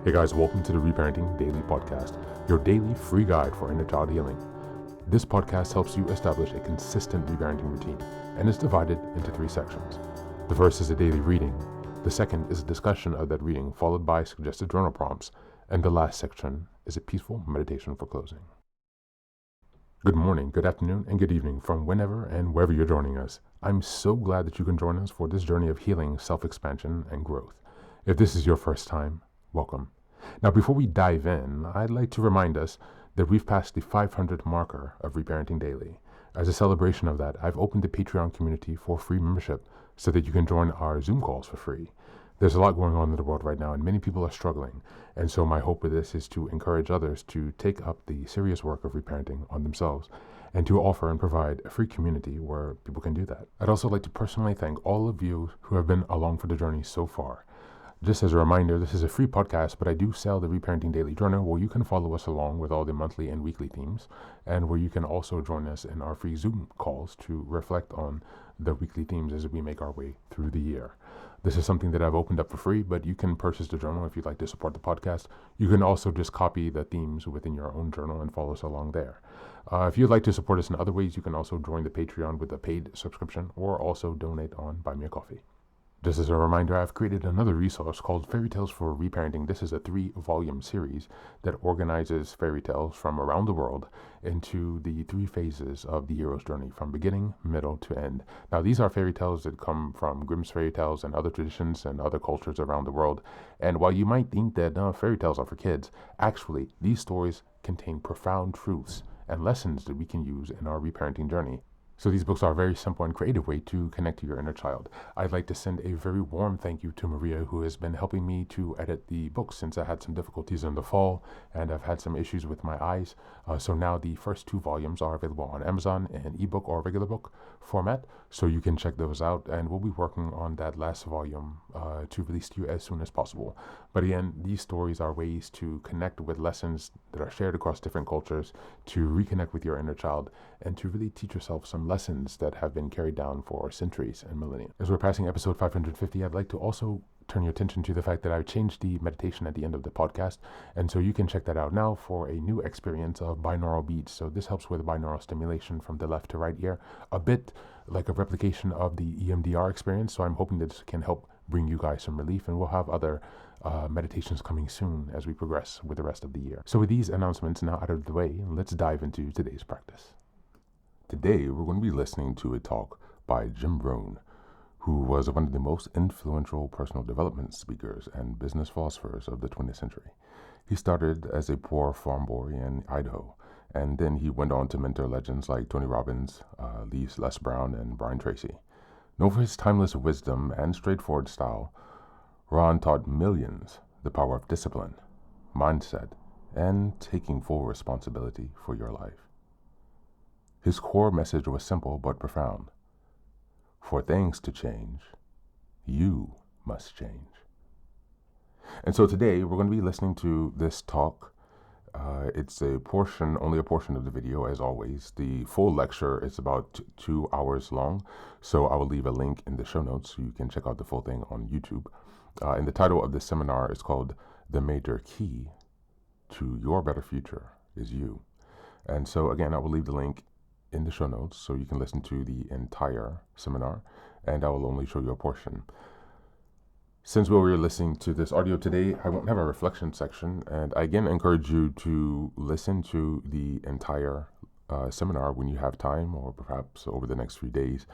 Hey guys, welcome to the Reparenting Daily podcast, your daily free guide for inner child healing. This podcast helps you establish a consistent reparenting routine and is divided into 3 sections. The first is a daily reading, the second is a discussion of that reading followed by suggested journal prompts, and the last section is a peaceful meditation for closing. Good morning, good afternoon, and good evening from whenever and wherever you're joining us. I'm so glad that you can join us for this journey of healing, self-expansion, and growth. If this is your first time, welcome. Now, before we dive in, I'd like to remind us that we've passed the 500 marker of Reparenting Daily. As a celebration of that, I've opened the Patreon community for free membership so that you can join our Zoom calls for free. There's a lot going on in the world right now, and many people are struggling. And so my hope with this is to encourage others to take up the serious work of reparenting on themselves and to offer and provide a free community where people can do that. I'd also like to personally thank all of you who have been along for the journey so far. Just as a reminder, this is a free podcast, but I do sell the Reparenting Daily Journal where you can follow us along with all the monthly and weekly themes, and where you can also join us in our free Zoom calls to reflect on the weekly themes as we make our way through the year. This is something that I've opened up for free, but you can purchase the journal if you'd like to support the podcast. You can also just copy the themes within your own journal and follow us along there. If you'd like to support us in other ways, you can also join the Patreon with a paid subscription or also donate on Buy Me a Coffee. Just as a reminder, I've created another resource called Fairy Tales for Reparenting. This is a 3-volume series that organizes fairy tales from around the world into the 3 phases of the hero's journey, from beginning, middle, to end. Now, these are fairy tales that come from Grimm's fairy tales and other traditions and other cultures around the world. And while you might think that fairy tales are for kids, actually, these stories contain profound truths and lessons that we can use in our reparenting journey. So these books are a very simple and creative way to connect to your inner child. I'd like to send a very warm thank you to Maria, who has been helping me to edit the books since I had some difficulties in the fall and I've had some issues with my eyes. So now the first 2 volumes are available on Amazon in ebook or regular book format, so you can check those out, and we'll be working on that last volume to release to you as soon as possible. But again, these stories are ways to connect with lessons that are shared across different cultures, to reconnect with your inner child, and to really teach yourself some lessons that have been carried down for centuries and millennia. As we're passing episode 550, I'd like to also turn your attention to the fact that I've changed the meditation at the end of the podcast, and so you can check that out now for a new experience of binaural beats. So this helps with binaural stimulation from the left to right ear, a bit like a replication of the EMDR experience. So I'm hoping that this can help bring you guys some relief, and we'll have other meditations coming soon as we progress with the rest of the year. So with these announcements now out of the way, let's dive into today's practice. Today, we're going to be listening to a talk by Jim Rohn, who was one of the most influential personal development speakers and business philosophers of the 20th century. He started as a poor farm boy in Idaho, and then he went on to mentor legends like Tony Robbins, Les Brown, and Brian Tracy. Known for his timeless wisdom and straightforward style, Rohn taught millions the power of discipline, mindset, and taking full responsibility for your life. His core message was simple but profound. For things to change, you must change. And so today we're going to be listening to this talk. It's only a portion of the video, as always. The full lecture is about 2 hours long, so I will leave a link in the show notes so you can check out the full thing on YouTube. And the title of this seminar is called The Major Key to Your Better Future is You. And so again, I will leave the link in the show notes so you can listen to the entire seminar, and I will only show you a portion. Since we were listening to this audio today, I won't have a reflection section, and I again encourage you to listen to the entire seminar when you have time, or perhaps over the next few days,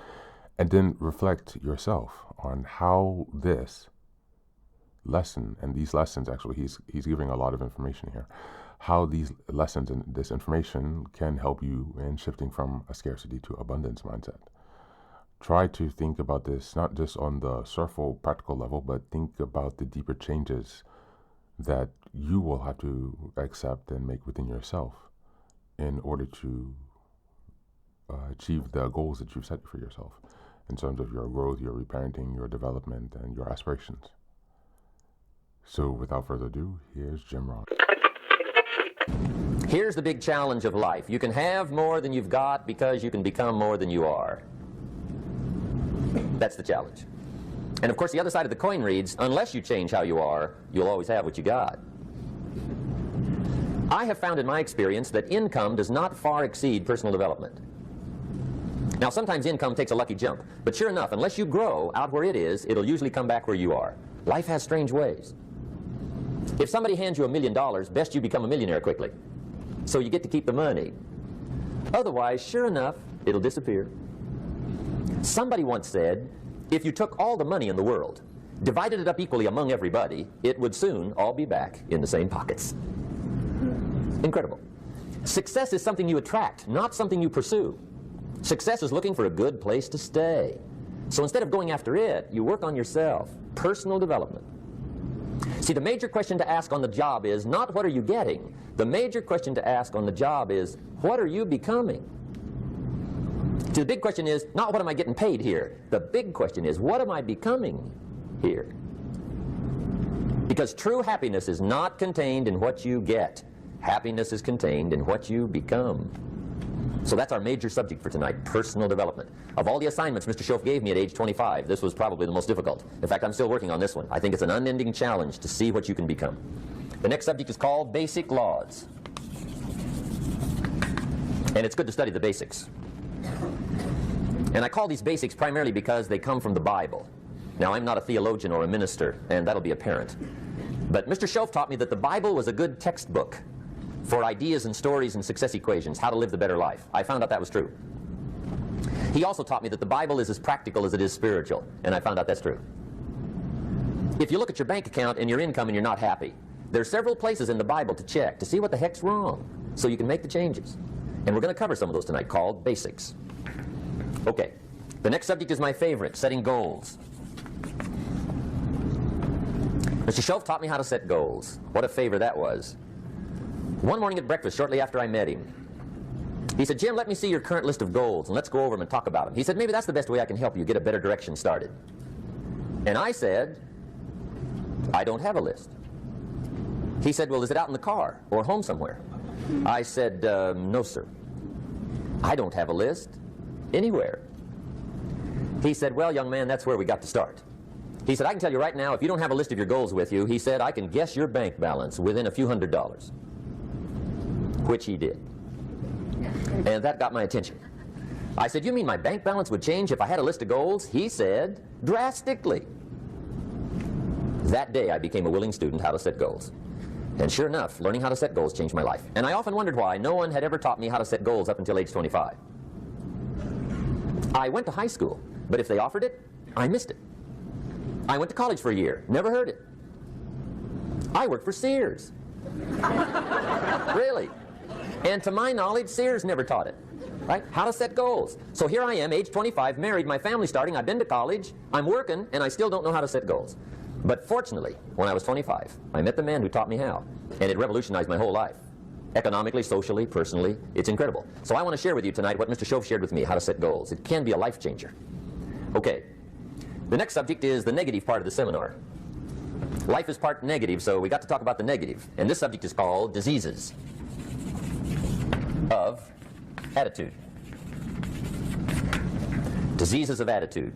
and then reflect yourself on how this lesson, and these lessons actually, he's giving a lot of information here, how these lessons and this information can help you in shifting from a scarcity to abundance mindset. Try to think about this not just on the surface practical level, but think about the deeper changes that you will have to accept and make within yourself in order to achieve the goals that you've set for yourself in terms of your growth, your reparenting, your development, and your aspirations. So without further ado, here's Jim Rohn. Here's the big challenge of life. You can have more than you've got because you can become more than you are. That's the challenge. And of course, the other side of the coin reads, unless you change how you are, you'll always have what you got. I have found in my experience that income does not far exceed personal development. Now, sometimes income takes a lucky jump, but sure enough, unless you grow out where it is, it'll usually come back where you are. Life has strange ways. If somebody hands you $1 million, best you become a millionaire quickly, so you get to keep the money. Otherwise, sure enough, it'll disappear. Somebody once said, if you took all the money in the world, divided it up equally among everybody, it would soon all be back in the same pockets. Incredible. Success is something you attract, not something you pursue. Success is looking for a good place to stay. So instead of going after it, you work on yourself. Personal development. See, the major question to ask on the job is not what are you getting. The major question to ask on the job is what are you becoming? See, the big question is not what am I getting paid here. The big question is what am I becoming here? Because true happiness is not contained in what you get. Happiness is contained in what you become. So that's our major subject for tonight, personal development. Of all the assignments Mr. Schoaf gave me at age 25, this was probably the most difficult. In fact, I'm still working on this one. I think it's an unending challenge to see what you can become. The next subject is called basic laws. And it's good to study the basics. And I call these basics primarily because they come from the Bible. Now, I'm not a theologian or a minister, and that'll be apparent. But Mr. Schoaf taught me that the Bible was a good textbook for ideas and stories and success equations, how to live the better life. I found out that was true. He also taught me that the Bible is as practical as it is spiritual, and I found out that's true. If you look at your bank account and your income and you're not happy, there are several places in the Bible to check to see what the heck's wrong so you can make the changes. And we're going to cover some of those tonight, called basics. Okay, the next subject is my favorite, setting goals. Mr. Schoaf taught me how to set goals. What a favor that was. One morning at breakfast, shortly after I met him, he said, Jim, let me see your current list of goals, and let's go over them and talk about them. He said, maybe that's the best way I can help you get a better direction started. And I said, I don't have a list. He said, well, is it out in the car or home somewhere? I said, no, sir. I don't have a list anywhere. He said, well, young man, that's where we got to start. He said, I can tell you right now, if you don't have a list of your goals with you, he said, I can guess your bank balance within a few $100s. Which he did. And that got my attention. I said, you mean my bank balance would change if I had a list of goals? He said, drastically. That day I became a willing student how to set goals. And sure enough, learning how to set goals changed my life. And I often wondered why no one had ever taught me how to set goals up until age 25. I went to high school, but if they offered it, I missed it. I went to college for a year, never heard it. I worked for Sears. Really. And to my knowledge, Sears never taught it, right? How to set goals. So here I am, age 25, married, my family's starting, I've been to college, I'm working, and I still don't know how to set goals. But fortunately, when I was 25, I met the man who taught me how, and it revolutionized my whole life. Economically, socially, personally, it's incredible. So I want to share with you tonight what Mr. Schoaf shared with me, how to set goals. It can be a life changer. Okay, the next subject is the negative part of the seminar. Life is part negative, so we got to talk about the negative. And this subject is called diseases of attitude. Diseases of attitude.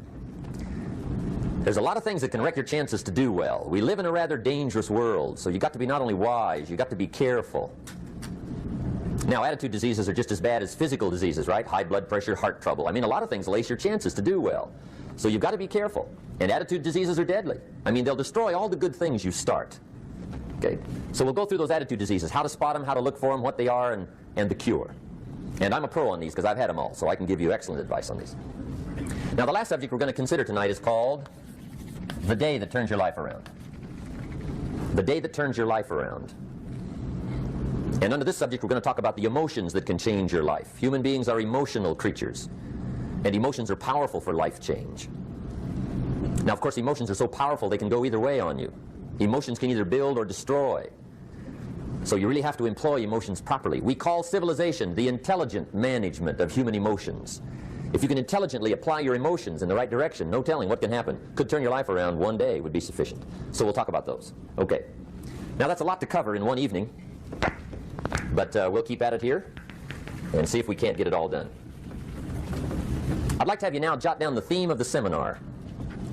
There's a lot of things that can wreck your chances to do well. We live in a rather dangerous world, so you got to be not only wise, you got to be careful. Now, attitude diseases are just as bad as physical diseases, right? High blood pressure, heart trouble. I mean, a lot of things lace your chances to do well. So you've got to be careful. And attitude diseases are deadly. I mean, they'll destroy all the good things you start. Okay? So we'll go through those attitude diseases, how to spot them, how to look for them, what they are, and the cure. And I'm a pro on these because I've had them all, so I can give you excellent advice on these. Now, the last subject we're going to consider tonight is called the day that turns your life around. The day that turns your life around. And under this subject, we're going to talk about the emotions that can change your life. Human beings are emotional creatures, and emotions are powerful for life change. Now, of course, emotions are so powerful they can go either way on you. Emotions can either build or destroy. So you really have to employ emotions properly. We call civilization the intelligent management of human emotions. If you can intelligently apply your emotions in the right direction, no telling what can happen. Could turn your life around one day would be sufficient. So we'll talk about those. Okay. Now, that's a lot to cover in one evening. But we'll keep at it here and see if we can't get it all done. I'd like to have you now jot down the theme of the seminar.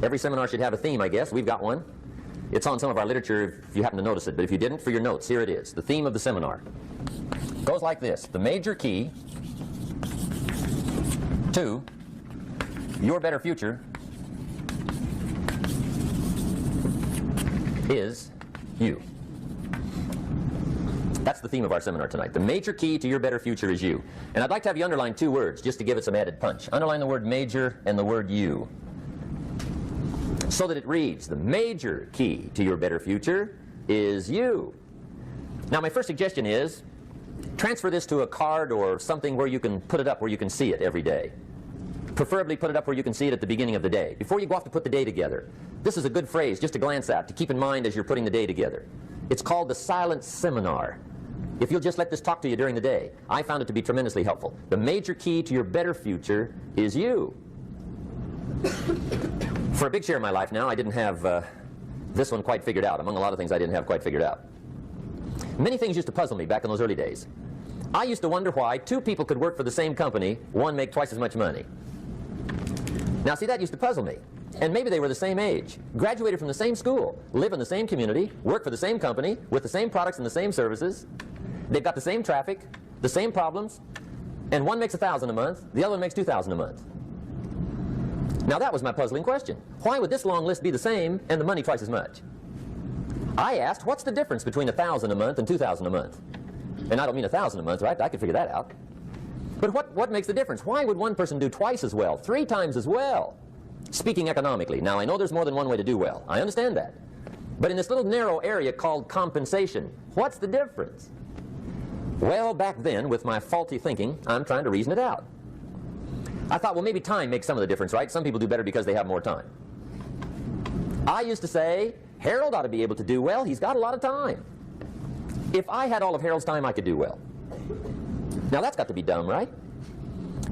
Every seminar should have a theme, I guess. We've got one. It's on some of our literature if you happen to notice it, but if you didn't, for your notes, here it is. The theme of the seminar goes like this. The major key to your better future is you. That's the theme of our seminar tonight. The major key to your better future is you. And I'd like to have you underline two words just to give it some added punch. Underline the word major and the word you, so that it reads, the major key to your better future is you. Now, my first suggestion is transfer this to a card or something where you can put it up where you can see it every day. Preferably put it up where you can see it at the beginning of the day, before you go off to put the day together. This is a good phrase just to glance at, to keep in mind as you're putting the day together. It's called the silent seminar. If you'll just let this talk to you during the day, I found it to be tremendously helpful. The major key to your better future is you. For a big share of my life now, I didn't have this one quite figured out, among a lot of things I didn't have quite figured out. Many things used to puzzle me back in those early days. I used to wonder why two people could work for the same company, one make twice as much money. Now, see, that used to puzzle me. And maybe they were the same age, graduated from the same school, live in the same community, work for the same company, with the same products and the same services. They've got the same traffic, the same problems, and one makes $1,000 a month, the other one makes $2,000 a month. Now, that was my puzzling question. Why would this long list be the same and the money twice as much? I asked, what's the difference between $1,000 a month and $2,000 a month? And I don't mean $1,000 a month, right? I could figure that out. But what makes the difference? Why would one person do twice as well, 3 times as well? Speaking economically. Now, I know there's more than one way to do well. I understand that. But in this little narrow area called compensation, what's the difference? Well, back then, with my faulty thinking, I'm trying to reason it out. I thought, well, maybe time makes some of the difference, right? Some people do better because they have more time. I used to say, Harold ought to be able to do well. He's got a lot of time. If I had all of Harold's time, I could do well. Now, that's got to be dumb, right?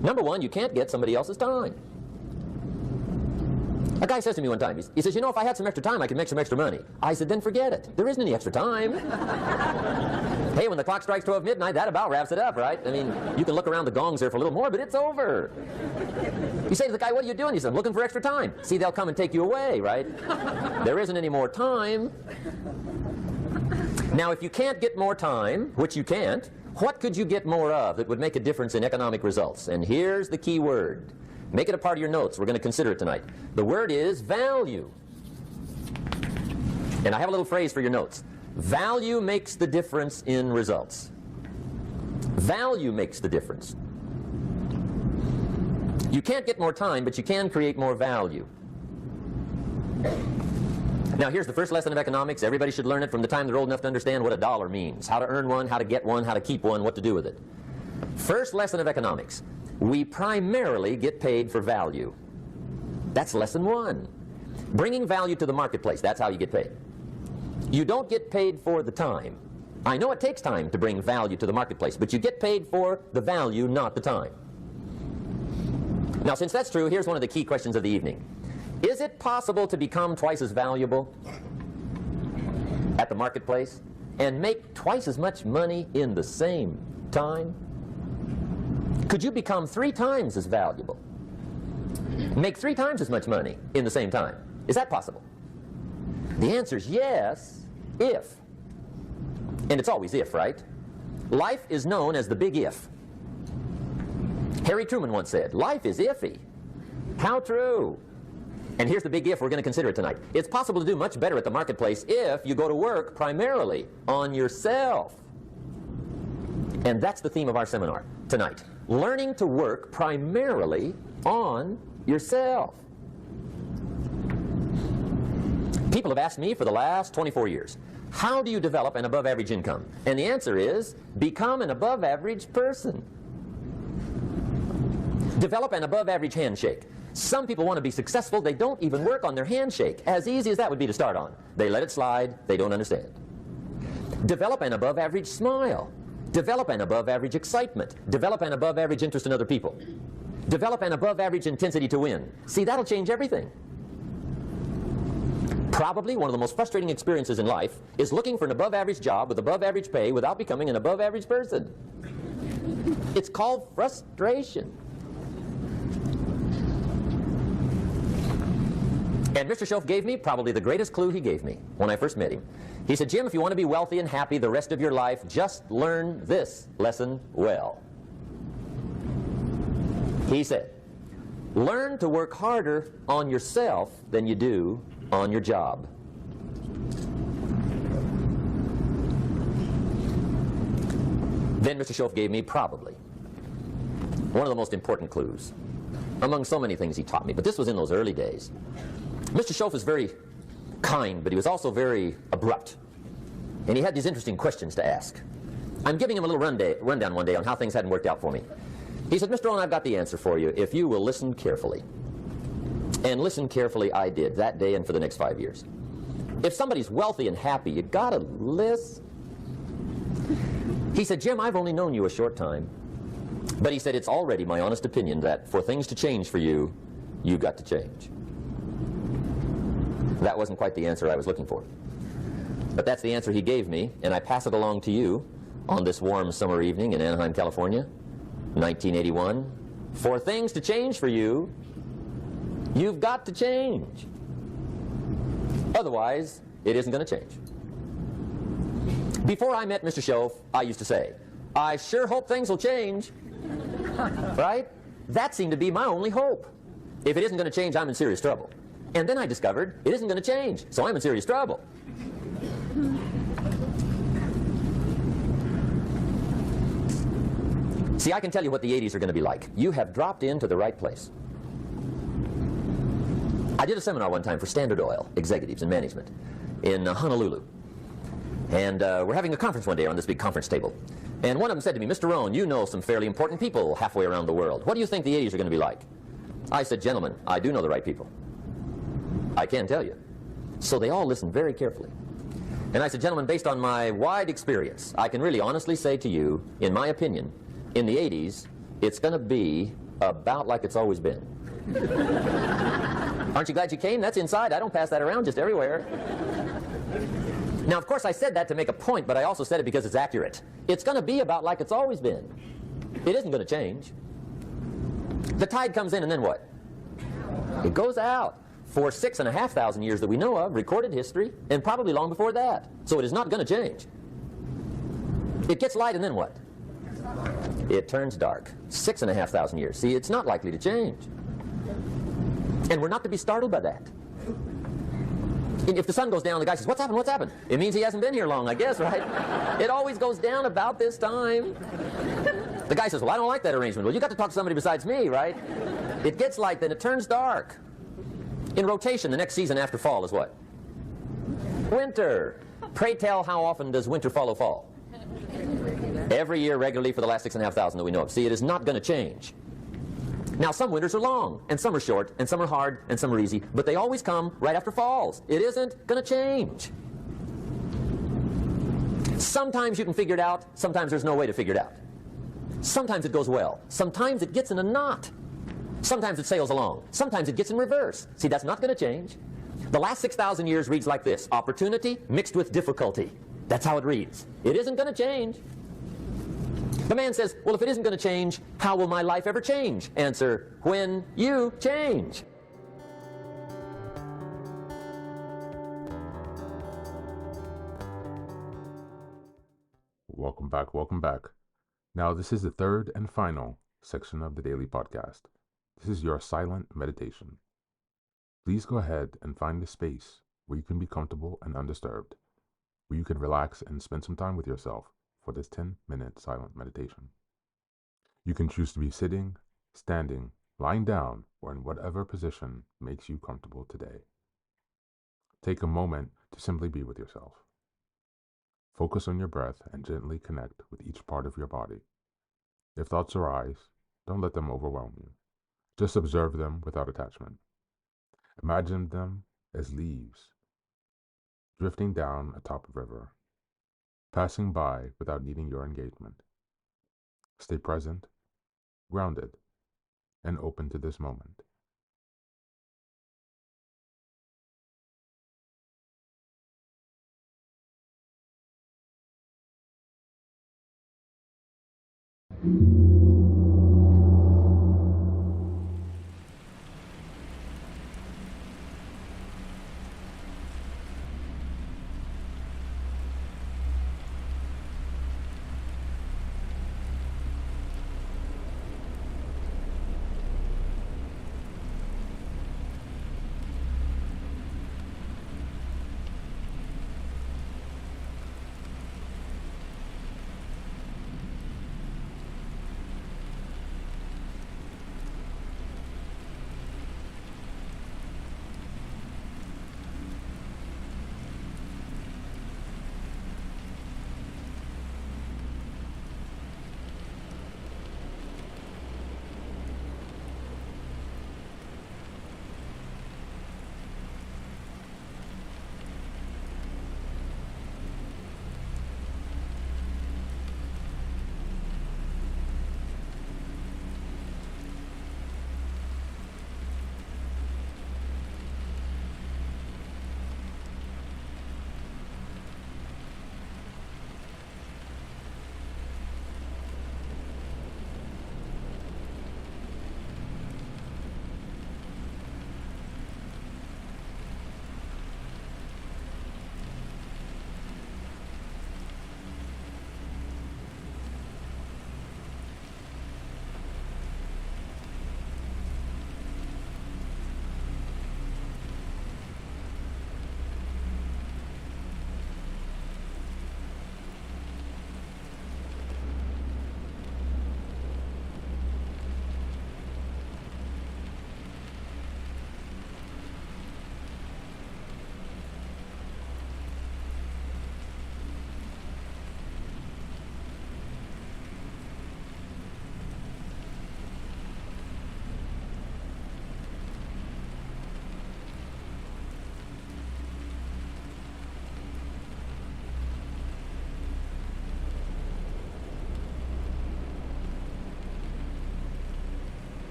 Number one, you can't get somebody else's time. A guy says to me one time, he says, you know, if I had some extra time, I could make some extra money. I said, then forget it. There isn't any extra time. Hey, when the clock strikes 12 midnight, that about wraps it up, right? I mean, you can look around the gongs there for a little more, but it's over. You say to the guy, what are you doing? He says, I'm looking for extra time. See, they'll come and take you away, right? There isn't any more time. Now, if you can't get more time, which you can't, what could you get more of that would make a difference in economic results? And here's the key word. Make it a part of your notes. We're going to consider it tonight. The word is value. And I have a little phrase for your notes. Value makes the difference in results. Value makes the difference. You can't get more time, but you can create more value. Now, here's the first lesson of economics. Everybody should learn it from the time they're old enough to understand what a dollar means, how to earn one, how to get one, how to keep one, what to do with it. First lesson of economics. We primarily get paid for value. That's lesson 1. Bringing value to the marketplace, that's how you get paid. You don't get paid for the time. I know it takes time to bring value to the marketplace, but you get paid for the value, not the time. Now, since that's true, here's one of the key questions of the evening. Is it possible to become twice as valuable at the marketplace and make twice as much money in the same time? Could you become 3 times as valuable? Make 3 times as much money in the same time? Is that possible? The answer is yes, if. And it's always if, right? Life is known as the big if. Harry Truman once said, life is iffy. How true. And here's the big if we're going to consider tonight. It's possible to do much better at the marketplace if you go to work primarily on yourself. And that's the theme of our seminar tonight. Learning to work primarily on yourself. People have asked me for the last 24 years, how do you develop an above-average income? And the answer is, become an above-average person. Develop an above-average handshake. Some people want to be successful, they don't even work on their handshake. As easy as that would be to start on. They let it slide, they don't understand. Develop an above-average smile. Develop an above-average excitement. Develop an above-average interest in other people. Develop an above-average intensity to win. See, that'll change everything. Probably one of the most frustrating experiences in life is looking for an above-average job with above-average pay without becoming an above-average person. It's called frustration. And Mr. Shoaff gave me probably the greatest clue he gave me when I first met him. He said, Jim, if you want to be wealthy and happy the rest of your life, just learn this lesson well. He said, learn to work harder on yourself than you do on your job. Then Mr. Shoaff gave me probably one of the most important clues among so many things he taught me, but this was in those early days. Mr. Shoaff was very kind, but he was also very abrupt. And he had these interesting questions to ask. I'm giving him a little rundown one day on how things hadn't worked out for me. He said, Mr. Rohn, I've got the answer for you if you will listen carefully. And listen carefully I did that day and for the next 5 years. If somebody's wealthy and happy, you gotta listen. He said, Jim, I've only known you a short time. But he said, it's already my honest opinion that for things to change for you, you've got to change. That wasn't quite the answer I was looking for. But that's the answer he gave me, and I pass it along to you on this warm summer evening in Anaheim, California, 1981. For things to change for you, you've got to change. Otherwise, it isn't going to change. Before I met Mr. Shoaff, I used to say, I sure hope things will change. Right? That seemed to be my only hope. If it isn't going to change, I'm in serious trouble. And then I discovered it isn't going to change, so I'm in serious trouble. See, I can tell you what the 80s are going to be like. You have dropped into the right place. I did a seminar one time for Standard Oil executives and management in Honolulu. And we're having a conference one day on this big conference table. And one of them said to me, Mr. Rohn, you know some fairly important people halfway around the world. What do you think the 80s are going to be like? I said, gentlemen, I do know the right people. I can tell you. So they all listened very carefully. And I said, gentlemen, based on my wide experience, I can really honestly say to you, in my opinion, in the 80s, it's going to be about like it's always been. Aren't you glad you came? That's inside. I don't pass that around just everywhere. Now, of course, I said that to make a point, but I also said it because it's accurate. It's going to be about like it's always been. It isn't going to change. The tide comes in, and then what? It goes out for 6,500 years that we know of, recorded history, and probably long before that. So it is not going to change. It gets light, and then what? It turns dark. 6,500 years. See, it's not likely to change. And we're not to be startled by that. If the sun goes down, the guy says, what's happened, what's happened? It means he hasn't been here long, I guess, right? It always goes down about this time. The guy says, well, I don't like that arrangement. Well, you got to talk to somebody besides me, right? It gets light, then it turns dark. In rotation, the next season after fall is what? Winter. Pray tell, how often does winter follow fall? Every year regularly for the last 6,500 that we know of. See, it is not going to change. Now, some winters are long, and some are short, and some are hard, and some are easy, but they always come right after falls. It isn't going to change. Sometimes you can figure it out, sometimes there's no way to figure it out. Sometimes it goes well, sometimes it gets in a knot. Sometimes it sails along, sometimes it gets in reverse. See, that's not going to change. The last 6,000 years reads like this: opportunity mixed with difficulty. That's how it reads. It isn't going to change. The man says, well, if it isn't going to change, how will my life ever change? Answer, when you change. Welcome back, welcome back. Now, this is the third and final section of the daily podcast. This is your silent meditation. Please go ahead and find a space where you can be comfortable and undisturbed, where you can relax and spend some time with yourself for this 10-minute silent meditation. You can choose to be sitting, standing, lying down, or in whatever position makes you comfortable today. Take a moment to simply be with yourself. Focus on your breath and gently connect with each part of your body. If thoughts arise, don't let them overwhelm you. Just observe them without attachment. Imagine them as leaves drifting down atop a river, passing by without needing your engagement. Stay present, grounded, and open to this moment.